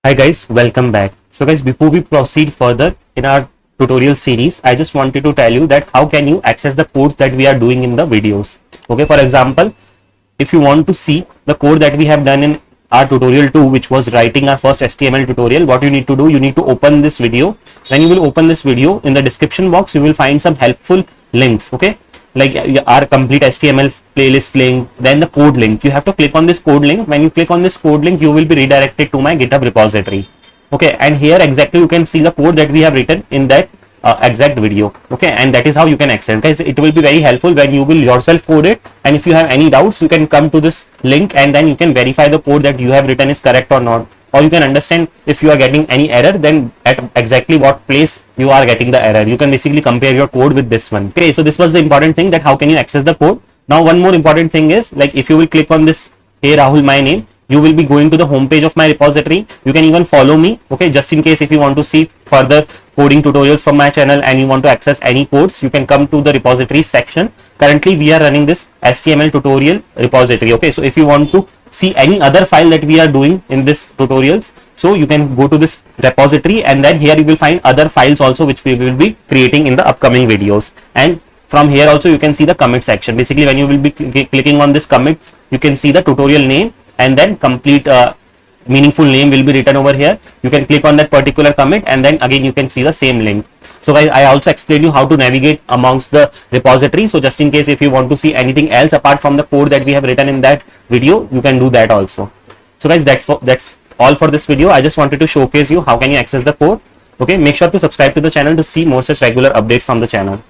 Hi guys, welcome back. So guys, before we proceed further in our tutorial series, I just wanted to tell you that how can you access the codes that we are doing in the videos. Okay, for example, if you want to see the code that we have done in our tutorial 2, which was writing our first HTML tutorial, what you need to do, you need to open this video. When you will open this video, in the description box, you will find some helpful links. Okay, like our complete HTML playlist link, then the code link. You have to click on this code link. When you click on this code link, you will be redirected to my GitHub repository. Okay, and here exactly you can see the code that we have written in that exact video. Okay, and that is how you can access. Guys, it will be very helpful when you will yourself code it, and if you have any doubts, you can come to this link and then you can verify the code that you have written is correct or not, or you can understand if you are getting any error, then at exactly what place you are getting the error. You can basically compare your code with this one. Okay, so this was the important thing, that how can you access the code. Now one more important thing is, like, if you will click on this, hey Rahul my name, you will be going to the home page of my repository. You can even follow me, okay, just in case if you want to see further coding tutorials from my channel and you want to access any codes, you can come to the repository section. Currently we are running this HTML tutorial repository. Okay, so if you want to see any other file that we are doing in this tutorials, so you can go to this repository, and then here you will find other files also which we will be creating in the upcoming videos. And from here also you can see the commit section. Basically when you will be clicking on this commit, you can see the tutorial name, and then complete meaningful name will be written over here. You can click on that particular commit, and then again you can see the same link. So guys, I also explained you how to navigate amongst the repository. So just in case if you want to see anything else apart from the code that we have written in that video, you can do that also. So guys, that's all for this video. I just wanted to showcase you how can you access the code. Okay, make sure to subscribe to the channel to see more such regular updates from the channel.